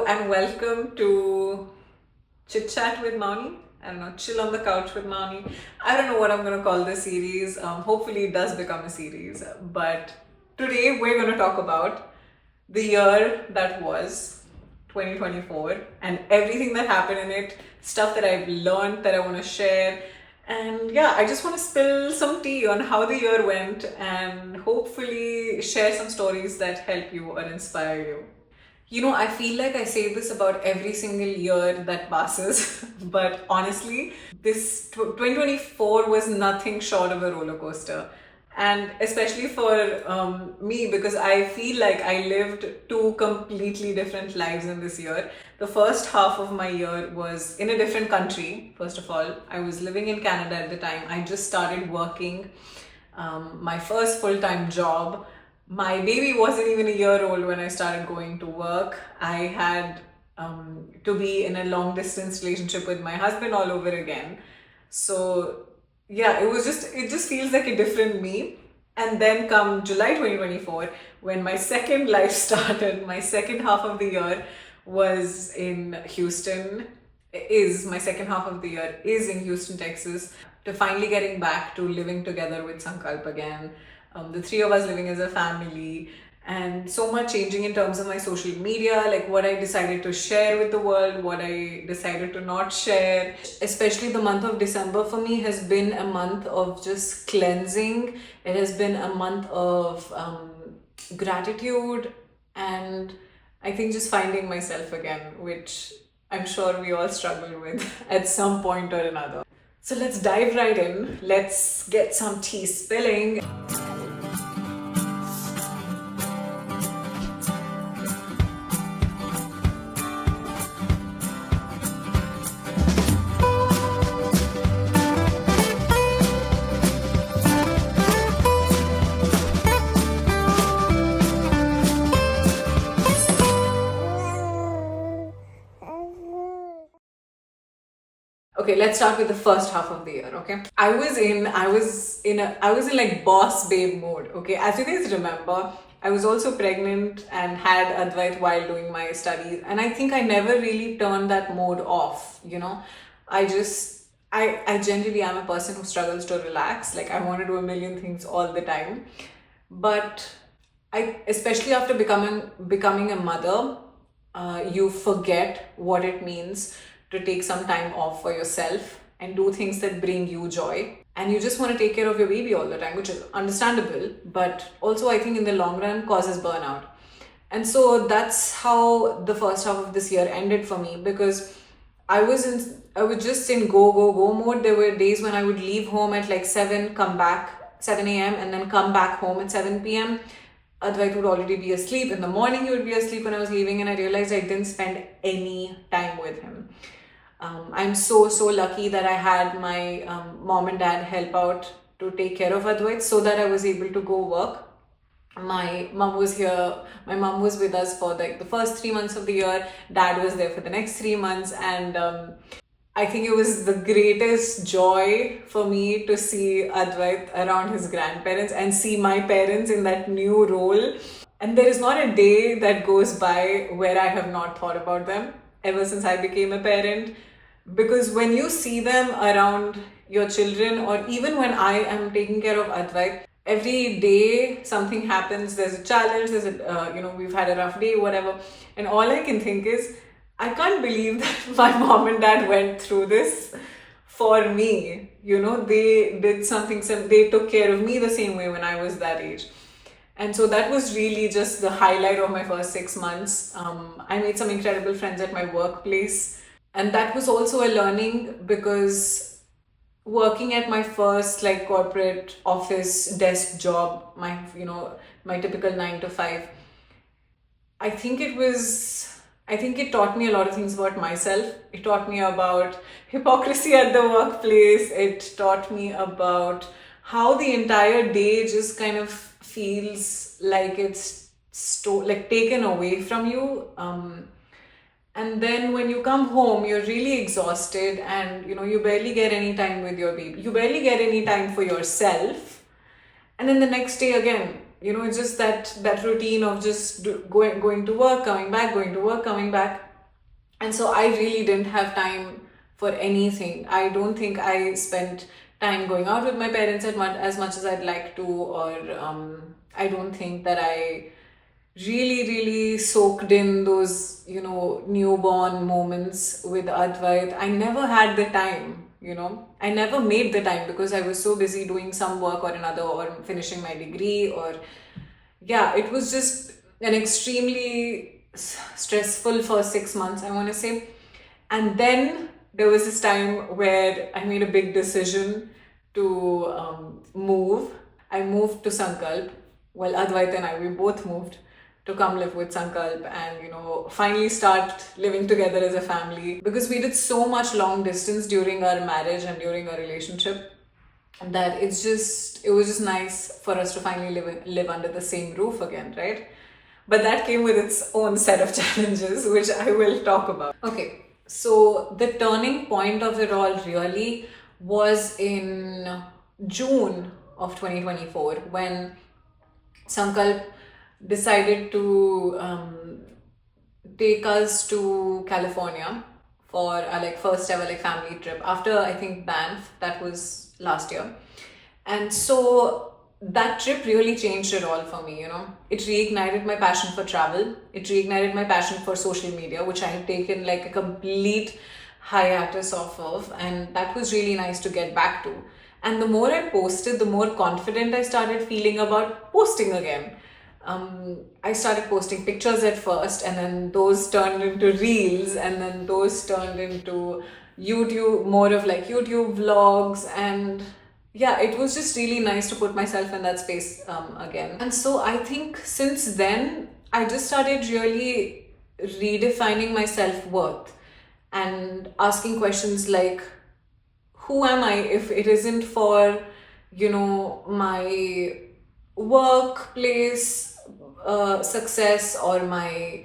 and welcome to Chit Chat with Mauni. I don't know, chill on the couch with Mauni. I don't know what I'm gonna call this series. Hopefully, it does become a series. But today, we're gonna talk about the year that was 2024 and everything that happened in it, stuff that I've learned that I want to share. And yeah, I just want to spill some tea on how the year went and hopefully share some stories that help you or inspire you. I feel like I say this about every single year that passes, but honestly, this 2024 was nothing short of a roller coaster. And especially for me, because I feel like I lived two completely different lives in this year. The first half of my year was in a different country, first of all. I was living in Canada at the time. I just started working my first full time job. My baby wasn't even a year old when I started going to work. I had to be in a long distance relationship with my husband all over again. So yeah, it just feels like a different me. And then come July 2024, when my second life started, my second half of the year was in Houston, is my second half of the year is in Houston, Texas, to finally getting back to living together with Sankalp again. The three of us living as a family, and so much changing in terms of my social media, like what I decided to share with the world, what I decided to not share. Especially the month of December for me has been a month of just cleansing. It has been a month of gratitude, and I think just finding myself again, which I'm sure we all struggle with at some point or another. So let's dive right in. Let's get some tea spilling. Okay, let's start with the first half of the year, okay? I was in like boss babe mode, okay? As you guys remember, I was also pregnant and had Advait while doing my studies, and I think I never really turned that mode off. I generally am a person who struggles to relax. Like I want to do a million things all the time. But especially after becoming a mother, you forget what it means to take some time off for yourself and do things that bring you joy. And you just want to take care of your baby all the time, which is understandable, but also I think in the long run causes burnout. And so that's how the first half of this year ended for me, because I was just in go mode. There were days when I would leave home at like 7, come back 7 a.m. and then come back home at 7 p.m. Advait would already be asleep. In the morning, he would be asleep when I was leaving, and I realized I didn't spend any time with him. I'm so lucky that I had my mom and dad help out to take care of Advait so that I was able to go work. My mom was here. My mom was with us for like the first 3 months of the year. Dad was there for the next 3 months, and I think it was the greatest joy for me to see Advait around his grandparents and see my parents in that new role. And there is not a day that goes by where I have not thought about them ever since I became a parent. Because when you see them around your children, or even when I am taking care of Advait, every day something happens, there's a challenge, we've had a rough day, whatever. And all I can think is, I can't believe that my mom and dad went through this for me. They did they took care of me the same way when I was that age. And so that was really just the highlight of my first 6 months. I made some incredible friends at my workplace. And that was also a learning, because working at my first like corporate office desk job, my typical 9 to 5, I think it taught me a lot of things about myself. It taught me about hypocrisy at the workplace. It taught me about how the entire day just kind of feels like it's like taken away from you. And then when you come home, you're really exhausted, and you barely get any time with your baby. You barely get any time for yourself. And then the next day again, it's just that routine of just going to work, coming back, going to work, coming back. And so I really didn't have time for anything. I don't think I spent time going out with my parents as much as I'd like to, or I don't think that I really soaked in those, newborn moments with Advait. I never had the time, I never made the time because I was so busy doing some work or another, or finishing my degree, or yeah, it was just an extremely stressful first 6 months, I want to say. And then there was this time where I made a big decision to move. I moved to Sankalp. Well, Advait and I, we both moved to come live with Sankalp and, finally start living together as a family, because we did so much long distance during our marriage and during our relationship that it was just nice for us to finally live under the same roof again, right? But that came with its own set of challenges, which I will talk about. Okay, so the turning point of it all really was in June of 2024, when Sankalp decided to take us to California for our first ever family trip after, I think, Banff. That was last year. And so that trip really changed it all for me. It reignited my passion for travel. It reignited my passion for social media, which I had taken a complete hiatus off of, and that was really nice to get back to. And the more I posted, the more confident I started feeling about posting again. I started posting pictures at first, and then those turned into reels, and then those turned into YouTube, more of YouTube vlogs. And yeah, it was just really nice to put myself in that space again. And so I think since then, I just started really redefining my self-worth and asking questions like, who am I if it isn't for, my workplace success, or my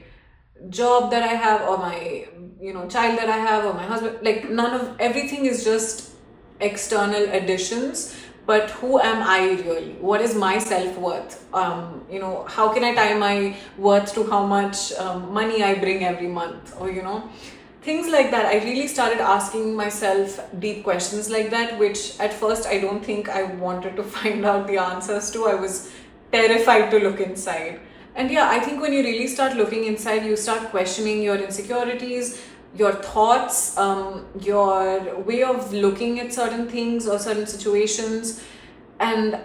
job that I have, or my child that I have, or my husband. Everything is just external additions, but who am I really? What is my self-worth? How can I tie my worth to how much money I bring every month, or things like that. I really started asking myself deep questions like that, which at first I don't think I wanted to find out the answers to. I was terrified to look inside. And yeah, I think when you really start looking inside, you start questioning your insecurities, your thoughts, your way of looking at certain things or certain situations. And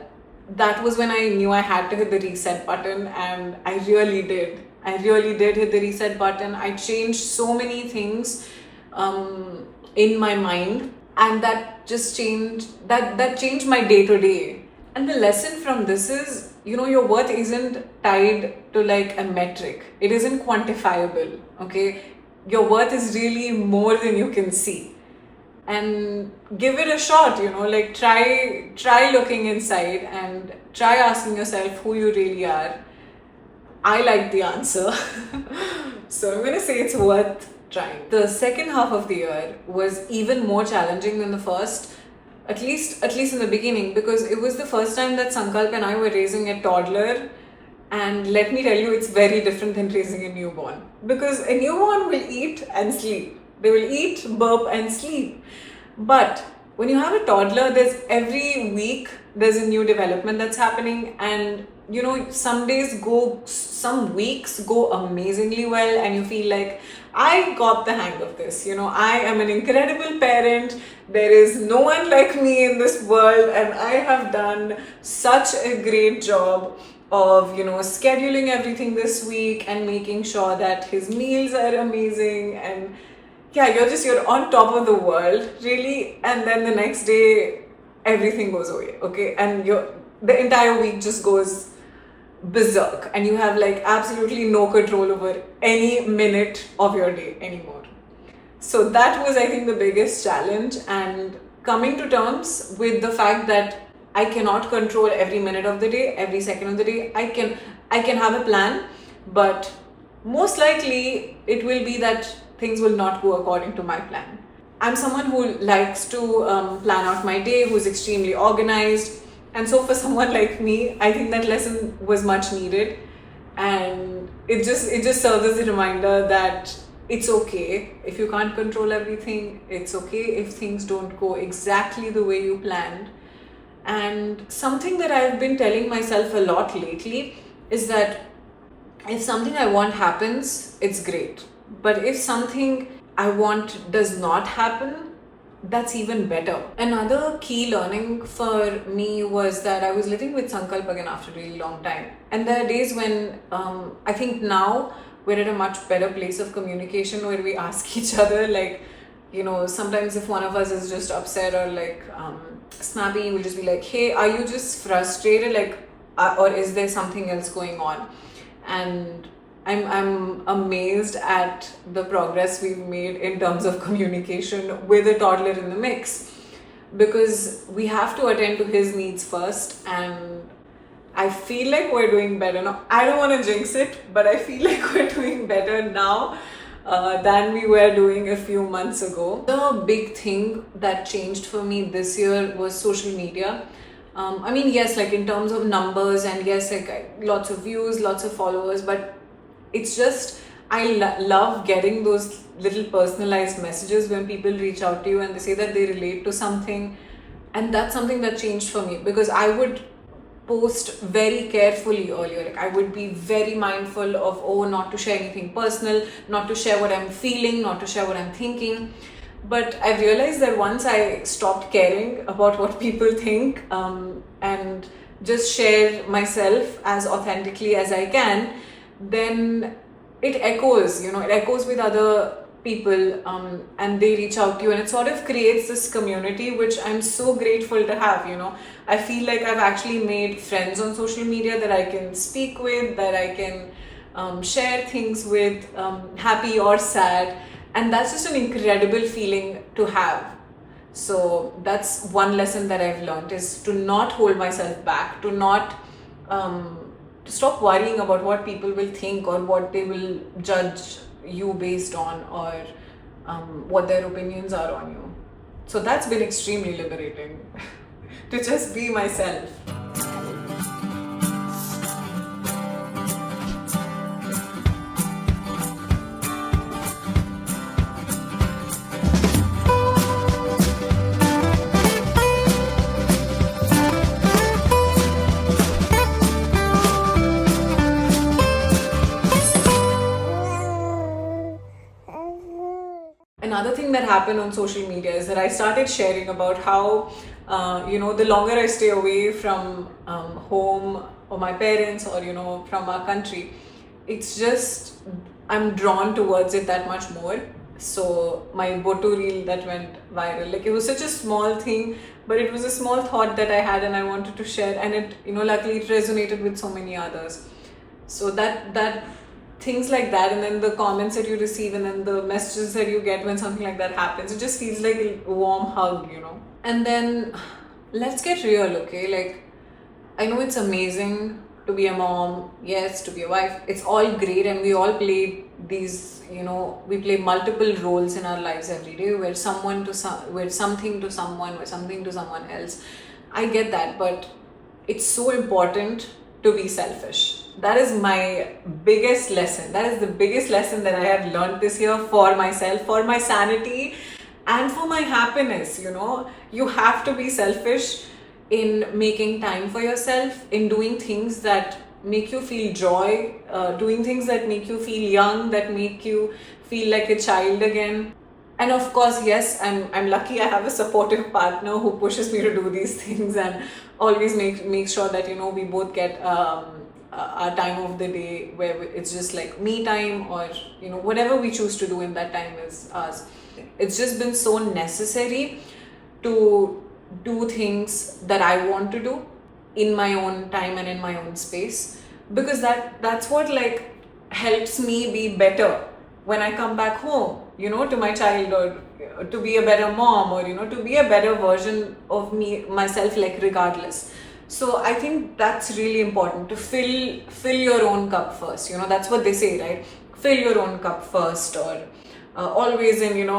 that was when I knew I had to hit the reset button, and I really did. I really did hit the reset button. I changed so many things in my mind, and that just changed that changed my day to day. And the lesson from this is, your worth isn't tied to a metric. It isn't quantifiable. Okay, your worth is really more than you can see. And give it a shot. Try looking inside and try asking yourself who you really are. I like the answer. So I'm going to say it's worth trying. The second half of the year was even more challenging than the first, at least in the beginning, because it was the first time that Sankalp and I were raising a toddler. And let me tell you, it's very different than raising a newborn, because a newborn will eat and sleep. They will eat, burp, and sleep. But when you have a toddler, every week there's a new development that's happening, and some weeks go amazingly well, and you feel like, I got the hang of this. I am an incredible parent. There is no one like me in this world, and I have done such a great job of scheduling everything this week and making sure that his meals are amazing. And yeah, you're on top of the world, really. And then the next day, everything goes away, okay? And the entire week just goes berserk, and you have absolutely no control over any minute of your day anymore. So that was, I think, the biggest challenge, and coming to terms with the fact that I cannot control every minute of the day, every second of the day. I can have a plan, but most likely it will be that things will not go according to my plan. I'm someone who likes to plan out my day, who's extremely organized. And so for someone like me, I think that lesson was much needed. And it just serves as a reminder that it's okay if you can't control everything. It's okay if things don't go exactly the way you planned. And something that I've been telling myself a lot lately is that if something I want happens, it's great. But if something I want does not happen, that's even better. Another key learning for me was that I was living with Sankalp again after a really long time. And there are days when I think now we're at a much better place of communication where we ask each other, like, sometimes if one of us is just upset or like snappy, we'll just be like, hey, are you just frustrated? Like, or is there something else going on? And I'm amazed at the progress we've made in terms of communication with a toddler in the mix, because we have to attend to his needs first, and I feel like we're doing better now. I don't want to jinx it, but I feel like we're doing better now than we were doing a few months ago. The big thing that changed for me this year was social media. I mean, yes, like in terms of numbers, and yes, like lots of views, lots of followers, but it's just, I love getting those little personalized messages when people reach out to you and they say that they relate to something. And that's something that changed for me, because I would post very carefully earlier. Like I would be very mindful of, not to share anything personal, not to share what I'm feeling, not to share what I'm thinking. But I realized that once I stopped caring about what people think and just share myself as authentically as I can, then it echoes, it echoes with other people, and they reach out to you, and it sort of creates this community, which I'm so grateful to have. I feel like I've actually made friends on social media that I can speak with, that I can share things with, happy or sad, and that's just an incredible feeling to have. So that's one lesson that I've learned, is to not hold myself back, to not to stop worrying about what people will think or what they will judge you based on, or what their opinions are on you. So that's been extremely liberating to just be myself. Another thing that happened on social media is that I started sharing about how, the longer I stay away from home or my parents, or, from our country, it's just, I'm drawn towards it that much more. So my Botu reel that went viral, like it was such a small thing, but it was a small thought that I had and I wanted to share, and it, luckily it resonated with so many others. So that things like that, and then the comments that you receive, and then the messages that you get when something like that happens, it just feels like a warm hug. And then let's get real, okay? Like, I know it's amazing to be a mom, yes, to be a wife, it's all great, and we all play these, we play multiple roles in our lives every day. We're something to someone, we're something to someone else. I get that, but it's so important to be selfish. That is my biggest lesson. That is the biggest lesson that I have learned this year for myself, for my sanity, and for my happiness. You have to be selfish in making time for yourself, in doing things that make you feel joy, doing things that make you feel young, that make you feel like a child again. And of course, yes, I'm lucky I have a supportive partner who pushes me to do these things and always makes sure that, we both get our time of the day where it's just like me time, or, whatever we choose to do in that time is ours. It's just been so necessary to do things that I want to do in my own time and in my own space, because that's what like helps me be better when I come back home, to my child, or to be a better mom, or to be a better version of myself, like regardless. So I think that's really important, to fill your own cup first. That's what they say, right? Fill your own cup first, or always in in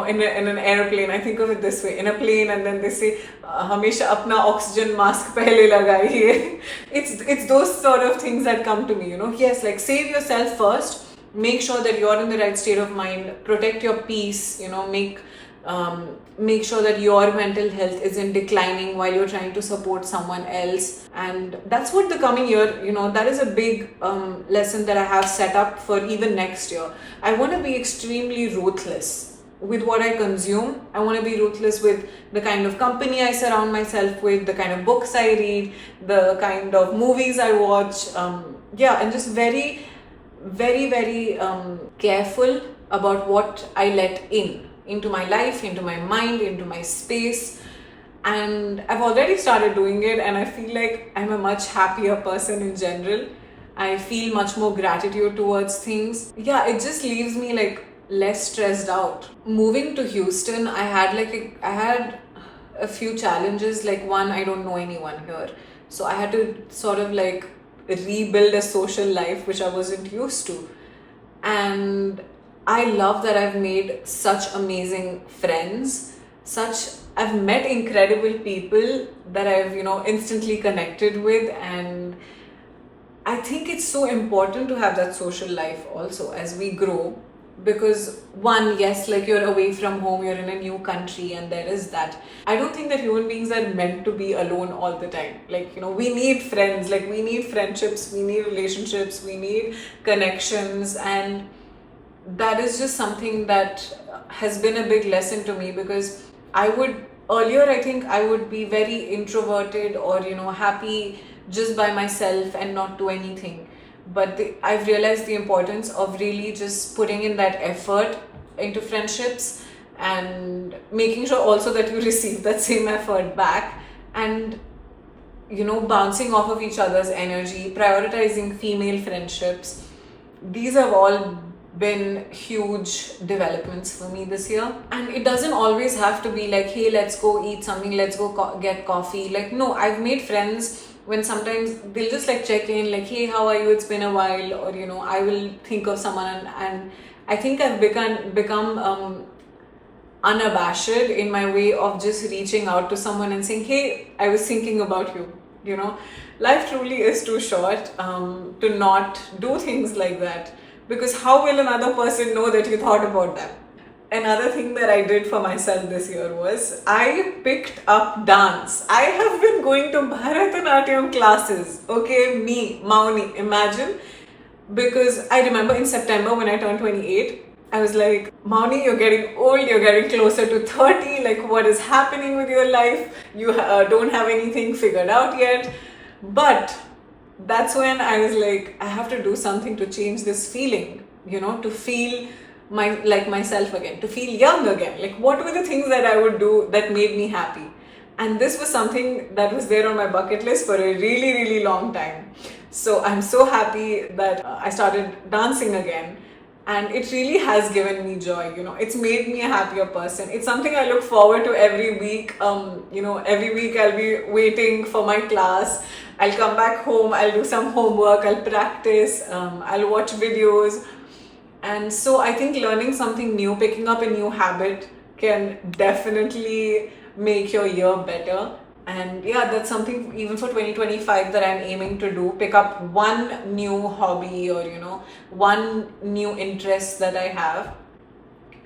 an airplane. I think of it this way: in a plane, and then they say, "Hamesha apna oxygen mask pehle lagaiye." It's those sort of things that come to me. Yes, like save yourself first, make sure that you're in the right state of mind, protect your peace, make sure that your mental health isn't declining while you're trying to support someone else. And that's what the coming year, that is a big lesson that I have set up for even next year. I want to be extremely ruthless with what I consume. I want to be ruthless with the kind of company I surround myself with, the kind of books I read, the kind of movies I watch. And just very, very, very careful about what I let into my life, into my mind, into my space. And I've already started doing it, and I feel like I'm a much happier person in general. I feel much more gratitude towards things. Yeah, it just leaves me like less stressed out. Moving to Houston, I had a few challenges. Like, one, I don't know anyone here, so I had to sort of like rebuild a social life which I wasn't used to. And I love that I've made such amazing friends. I've met incredible people that I've instantly connected with. And I think it's so important to have that social life also as we grow, because one, yes, like, you're away from home, you're in a new country, and there is that. I don't think that human beings are meant to be alone all the time. Like, we need friends, like, we need friendships, we need relationships, we need connections. And that is just something that has been a big lesson to me, because earlier I think I would be very introverted or happy just by myself and not do anything. But I've realized the importance of really just putting in that effort into friendships, and making sure also that you receive that same effort back, and bouncing off of each other's energy, prioritizing female friendships. These have all been huge developments for me this year. And it doesn't always have to be like, hey, let's go eat something, let's go get coffee. Like, no, I've made friends when sometimes they'll just like check in, like, hey, how are you, it's been a while. Or I will think of someone, and I think I've become unabashed in my way of just reaching out to someone and saying, hey, I was thinking about you. Life truly is too short to not do things like that, because how will another person know that you thought about them? Another thing that I did for myself this year was I picked up dance. I have been going to Bharatanatyam classes. Okay, me, Mauni, imagine. Because I remember in September when I turned 28, I was like, Mauni, you're getting old, you're getting closer to 30. Like, what is happening with your life? You don't have anything figured out yet. But that's when I was like, I have to do something to change this feeling, to feel myself again, to feel young again. Like, what were the things that I would do that made me happy? And this was something that was there on my bucket list for a really, really long time. So I'm so happy that I started dancing again. And it really has given me joy, it's made me a happier person. It's something I look forward to every week. Every week I'll be waiting for my class. I'll come back home, I'll do some homework, I'll practice, I'll watch videos. And so I think learning something new, picking up a new habit can definitely make your year better. And yeah, that's something even for 2025 that I'm aiming to do. Pick up one new hobby or, one new interest that I have,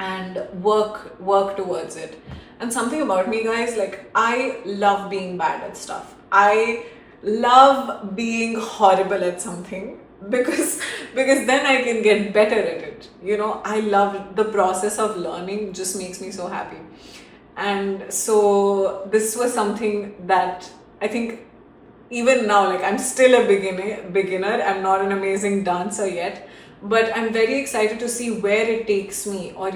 and work towards it. And something about me, guys, like, I love being bad at stuff. I love being horrible at something, because then I can get better at it. I love the process of learning, just makes me so happy. And so this was something that I think even now, like, I'm still a beginner. I'm not an amazing dancer yet, but I'm very excited to see where it takes me, or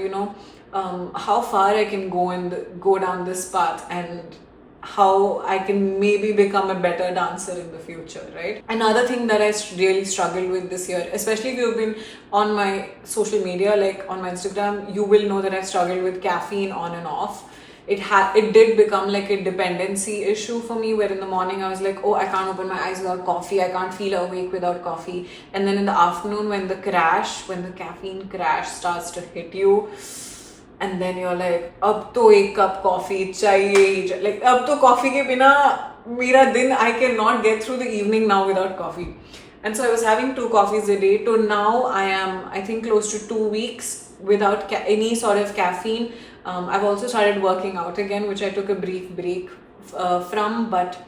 how far I can go down this path, and how I can maybe become a better dancer in the future, right? Another thing that I really struggled with this year, especially if you've been on my social media, like on my Instagram, you will know that I struggled with caffeine on and off. It did become like a dependency issue for me, where in the morning I was like, oh, I can't open my eyes without coffee, I can't feel awake without coffee. And then in the afternoon, when the caffeine crash starts to hit you, and then you're like, ab to ek cup coffee chahiye, ab to coffee ke bina mera din, I cannot get through the evening now without coffee. And so I was having 2 coffees a day. To now, I am, I think, close to 2 weeks without any sort of caffeine. I've also started working out again, which I took a brief break from, but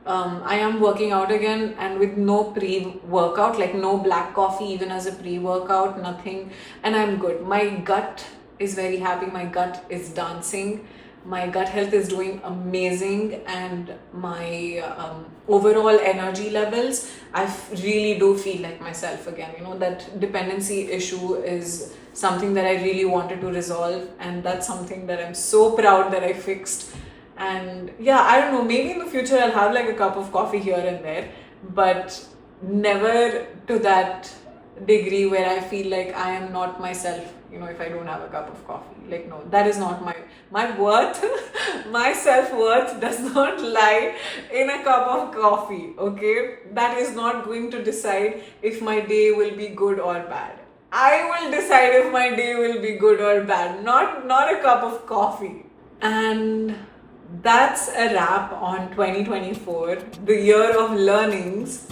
I am working out again, and with no pre-workout, like no black coffee even as a pre-workout, nothing, and I'm good. My gut is very happy, my gut is dancing, my gut health is doing amazing, and my overall energy levels, really do feel like myself again. You know, that dependency issue is something that I really wanted to resolve, and that's something that I'm so proud that I fixed. And yeah, I don't know, maybe in the future I'll have like a cup of coffee here and there, but never to that degree where I feel like I am not myself, you know, if I don't have a cup of coffee. Like, no, that is not my worth. My self-worth does not lie in a cup of coffee, okay? That is not going to decide if my day will be good or bad. I will decide if my day will be good or bad, not a cup of coffee. And that's a wrap on 2024, the year of learnings.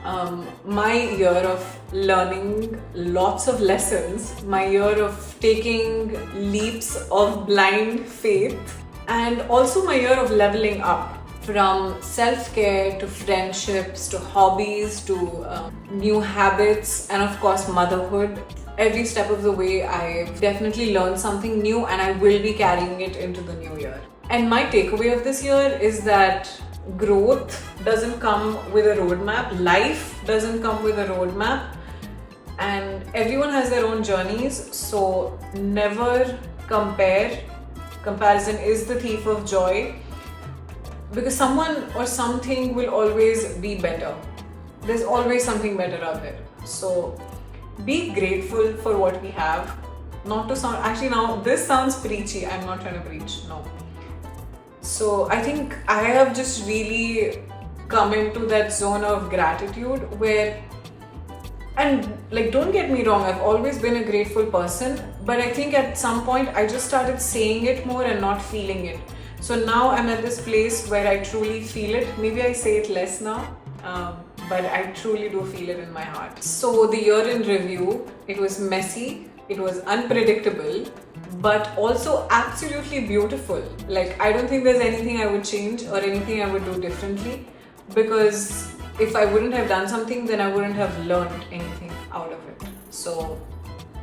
My year of learning lots of lessons, my year of taking leaps of blind faith, and also my year of leveling up, from self-care to friendships to hobbies to new habits, and of course motherhood. Every step of the way I've definitely learned something new, and I will be carrying it into the new year. And my takeaway of this year is that growth doesn't come with a roadmap, life doesn't come with a roadmap, and everyone has their own journeys, so never compare. Comparison is the thief of joy, because someone or something will always be better. There's always something better out there. So be grateful for what we have. Not to sound, actually now this sounds preachy, I'm not trying to preach, no. So I think I have just really come into that zone of gratitude where, and like, don't get me wrong, I've always been a grateful person, but I think at some point I just started saying it more and not feeling it. So now I'm at this place where I truly feel it. Maybe I say it less now, but I truly do feel it in my heart. So the year in review, it was messy, it was unpredictable, but also absolutely beautiful. Like, I don't think there's anything I would change or anything I would do differently, because if I wouldn't have done something, then I wouldn't have learned anything out of it. So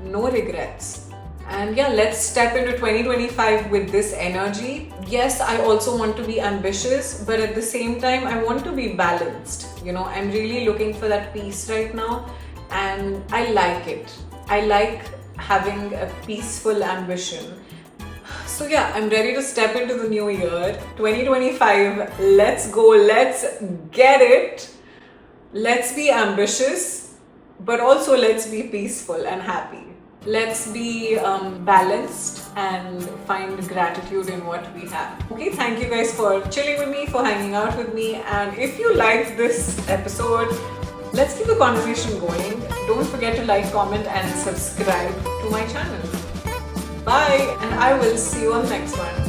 no regrets. And yeah, let's step into 2025 with this energy. Yes, I also want to be ambitious, but at the same time, I want to be balanced. You know, I'm really looking for that peace right now, and I like it. I like having a peaceful ambition. So yeah, I'm ready to step into the new year, 2025. Let's go, let's get it. Let's be ambitious, but also let's be peaceful and happy. Let's be balanced and find gratitude in what we have. Okay, thank you guys for chilling with me, for hanging out with me. And if you liked this episode, let's keep the conversation going. Don't forget to like, comment, and subscribe to my channel. Bye, and I will see you on the next one.